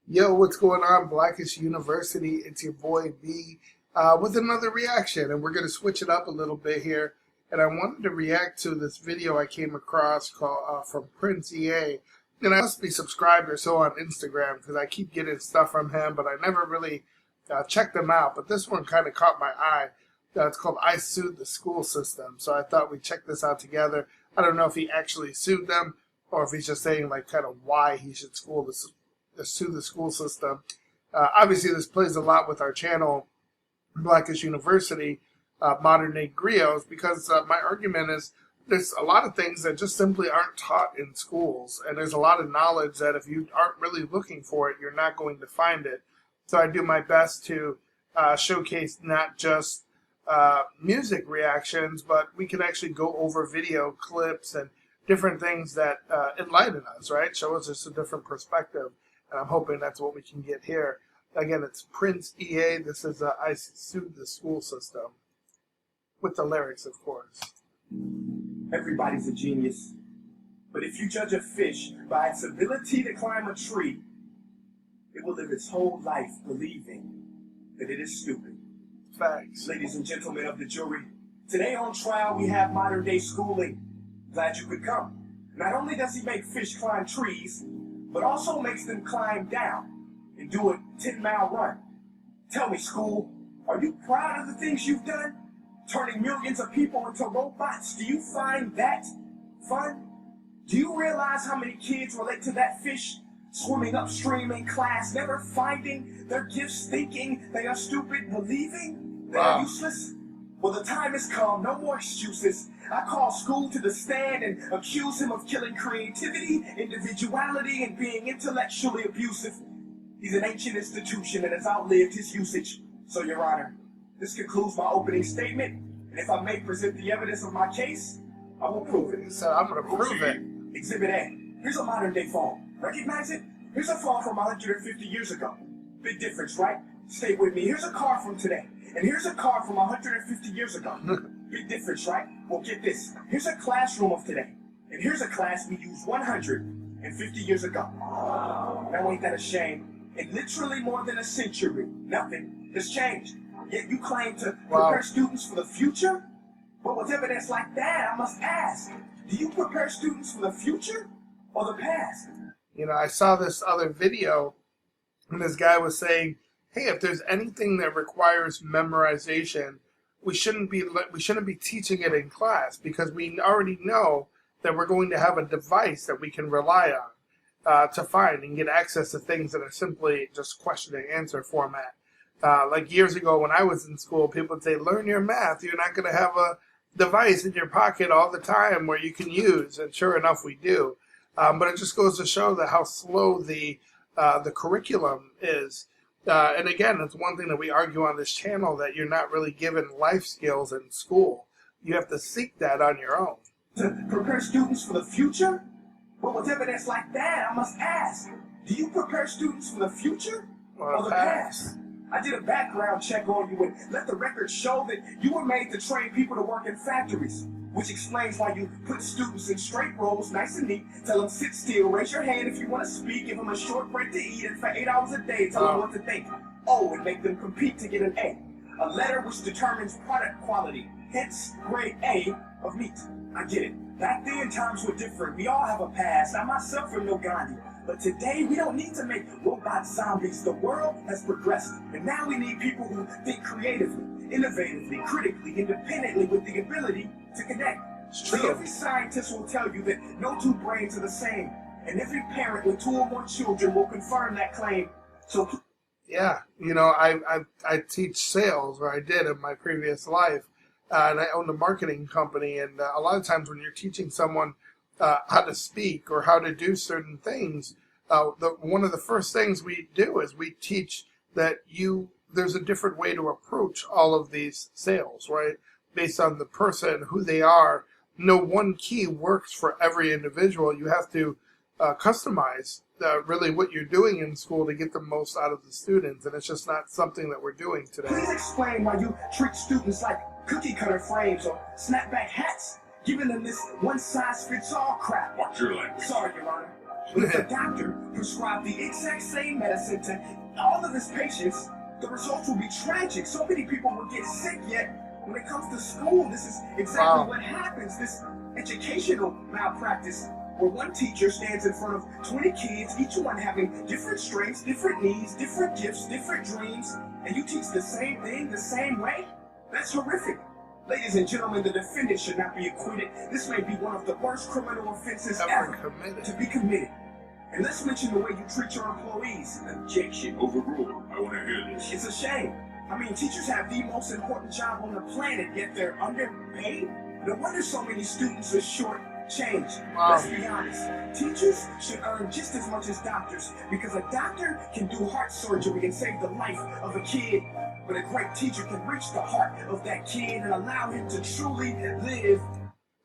Yo, what's going on, Blackish University? It's your boy B with another reaction, and we're going to switch it up a little bit here. And I wanted to react to this video I came across called from Prince EA. And I must be subscribed or so on Instagram because I keep getting stuff from him, but I never really checked them out. But this one kind of caught my eye. It's called I Sued the School System. So I thought we'd check this out together. I don't know if he actually sued them or if he's just saying like kind of why he should sue the school system. Obviously, this plays a lot with our channel, Blackish University, Modern Day Griots, because my argument is there's a lot of things that just simply aren't taught in schools, and there's a lot of knowledge that if you aren't really looking for it, you're not going to find it. So I do my best to showcase not just music reactions, but we can actually go over video clips and different things that enlighten us, right? Show us just a different perspective. And I'm hoping that's what we can get here. Again, it's Prince EA. This is I Sued the School System. With the lyrics, of course. Everybody's a genius. But if you judge a fish by its ability to climb a tree, it will live its whole life believing that it is stupid. Facts. Ladies and gentlemen of the jury, today on trial we have modern day schooling. Glad you could come. Not only does he make fish climb trees, but also makes them climb down and do a 10-mile run. Tell me, school, are you proud of the things you've done? Turning millions of people into robots, do you find that fun? Do you realize how many kids relate to that fish swimming upstream in class, never finding their gifts, thinking they are stupid, believing they are useless? Well, the time has come, no more excuses. I call school to the stand and accuse him of killing creativity, individuality, and being intellectually abusive. He's an ancient institution and has outlived his usage. So, Your Honor, this concludes my opening statement, and if I may present the evidence of my case, I will prove it. So I'm going to prove it. Exhibit A. Here's a modern-day phone. Recognize it? Here's a phone from 150 years ago. Big difference, right? Stay with me. Here's a car from today. And here's a car from 150 years ago. Big difference, right? Well, get this. Here's a classroom of today. And here's a class we used 150 years ago. Now, ain't that a shame? In literally more than a century, nothing has changed. Yet you claim to prepare students for the future? But with evidence like that, I must ask, do you prepare students for the future or the past? You know, I saw this other video, and this guy was saying, hey, if there's anything that requires memorization, we shouldn't be teaching it in class because we already know that we're going to have a device that we can rely on to find and get access to things that are simply just question and answer format. Like years ago when I was in school, people would say, learn your math. You're not going to have a device in your pocket all the time where you can use. And sure enough, we do. But it just goes to show that how slow the curriculum is. And again, it's one thing that we argue on this channel, that you're not really given life skills in school. You have to seek that on your own. To prepare students for the future? But with evidence like that, I must ask, do you prepare students for the future or the past? I did a background check on you and let the record show that you were made to train people to work in factories, which explains why you put students in straight rows, nice and neat, tell them sit still, raise your hand if you want to speak, give them a short break to eat, and for 8 hours a day, tell them what to think. Oh, and make them compete to get an A, a letter which determines product quality, hence grade A of meat. I get it. Back then, times were different. We all have a past. I myself am no Gandhi. But today, we don't need to make robot zombies. The world has progressed, and now we need people who think creatively, innovatively, critically, independently, with the ability to connect. See, every scientist will tell you that no two brains are the same, and every parent with 2 or more children will confirm that claim. So, yeah, you know, I teach sales, or I did in my previous life, and I owned a marketing company, and a lot of times when you're teaching someone how to speak or how to do certain things, one of the first things we do is we teach that there's a different way to approach all of these sales, right? Based on the person, who they are. No one key works for every individual. You have to customize really what you're doing in school to get the most out of the students, and it's just not something that we're doing today. Please explain why you treat students like cookie cutter frames or snapback hats, giving them this one-size-fits-all crap. Watch your language. Sorry, Your Honor. But if a doctor prescribed the exact same medicine to all of his patients, the results will be tragic. So many people will get sick, yet when it comes to school, this is exactly what happens. This educational malpractice where one teacher stands in front of 20 kids, each one having different strengths, different needs, different gifts, different dreams, and you teach the same thing the same way? That's horrific. Ladies and gentlemen, the defendant should not be acquitted. This may be one of the worst criminal offenses ever to be committed. And let's mention the way you treat your employees. Objection overruled. I want to hear this. It's a shame. I mean, teachers have the most important job on the planet, yet they're underpaid. No wonder so many students are short-changed. Let's be honest. Teachers should earn just as much as doctors, because a doctor can do heart surgery and save the life of a kid. But a great teacher can reach the heart of that kid and allow him to truly live.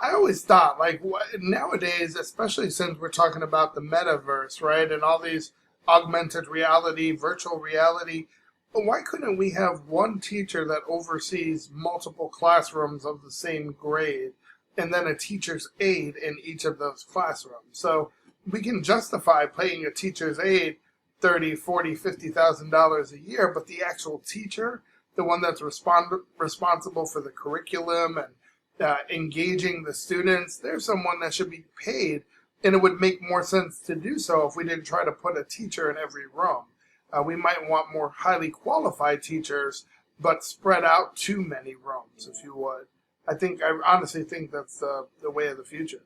I always thought, like, nowadays, especially since we're talking about the metaverse, right, and all these augmented reality, virtual reality, why couldn't we have one teacher that oversees multiple classrooms of the same grade, and then a teacher's aide in each of those classrooms? So we can justify paying a teacher's aide $30,000, $40,000, $50,000 a year, but the actual teacher, the one that's responsible for the curriculum and engaging the students, there's someone that should be paid, and it would make more sense to do so if we didn't try to put a teacher in every room. We might want more highly qualified teachers, but spread out too many rooms, if you would. I honestly think that's the way of the future.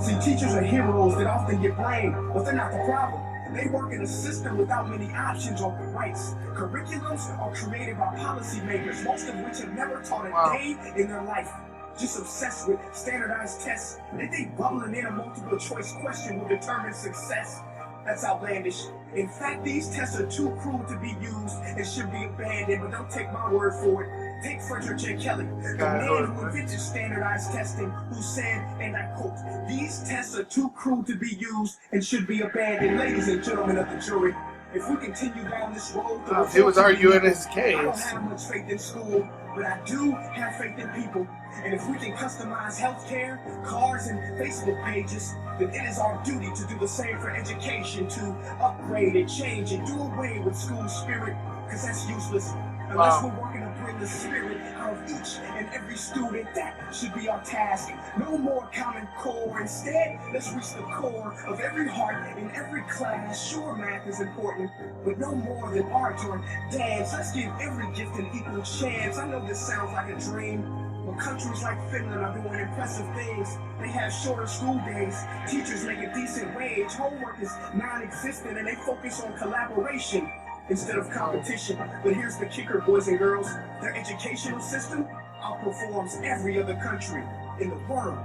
See, teachers are heroes that often get blamed, but they're not the problem. They work in a system without many options or rights. Curriculums are created by policymakers, most of which have never taught a day in their life. Just obsessed with standardized tests. They think bubbling in a multiple choice question will determine success. That's outlandish. In fact, these tests are too cruel to be used and should be abandoned, but don't take my word for it. Take Frederick J. Kelly, the man who invented standardized testing, who said, and I quote, "These tests are too cruel to be used and should be abandoned." Ladies and gentlemen of the jury, if we continue down this road, he was arguing his case. I don't have much faith in school, but I do have faith in people. And if we can customize healthcare, cars, and Facebook pages, then it is our duty to do the same for education, to upgrade and change and do away with school spirit, because that's useless. Unless we're working to bring the spirit out of each and every student, that should be our task. No more Common Core. Instead, let's reach the core of every heart in every class. Sure, math is important, but no more than art or dance. Let's give every gift an equal chance. I know this sounds like a dream, but countries like Finland are doing impressive things. They have shorter school days, teachers make a decent wage, homework is non-existent, and they focus on collaboration instead of competition. But here's the kicker, boys and girls. Their educational system outperforms every other country in the world.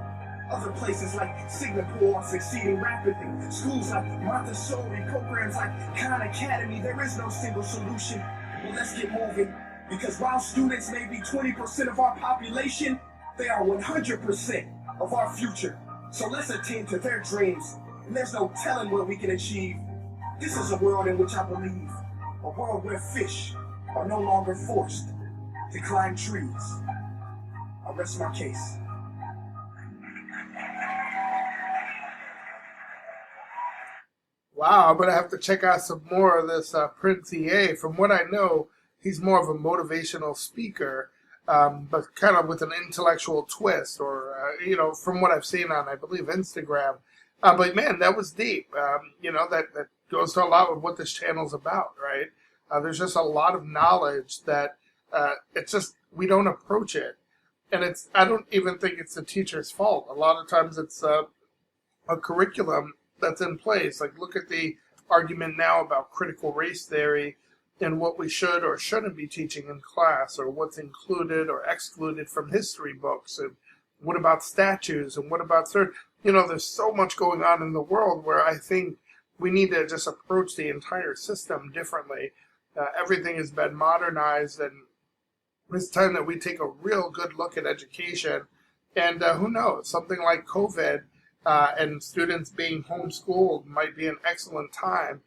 Other places like Singapore are succeeding rapidly. Schools like Montessori, programs like Khan Academy, there is no single solution. Well, let's get moving. Because while students may be 20% of our population, they are 100% of our future. So let's attend to their dreams. And there's no telling what we can achieve. This is a world in which I believe. A world where fish are no longer forced to climb trees. I rest my case. Wow, I'm going to have to check out some more of this Prince EA. From what I know, he's more of a motivational speaker, but kind of with an intellectual twist, or, from what I've seen on, I believe, Instagram. But man, that was deep. That goes to a lot of what this channel's about, right? There's just a lot of knowledge that it's just, we don't approach it. And I don't even think it's the teacher's fault. A lot of times it's a curriculum that's in place. Like, look at the argument now about critical race theory and what we should or shouldn't be teaching in class, or what's included or excluded from history books, and what about statues, and what about there's so much going on in the world where I think we need to just approach the entire system differently. Everything has been modernized, and it's time that we take a real good look at education. And who knows, something like COVID and students being homeschooled might be an excellent time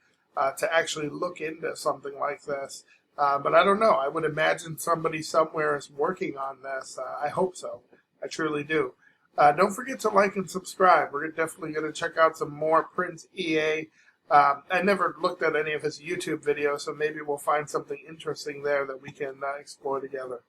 to actually look into something like this. But I don't know. I would imagine somebody somewhere is working on this. I hope so. I truly do. Don't forget to like and subscribe. We're definitely going to check out some more Prince EA. I never looked at any of his YouTube videos, so maybe we'll find something interesting there that we can explore together.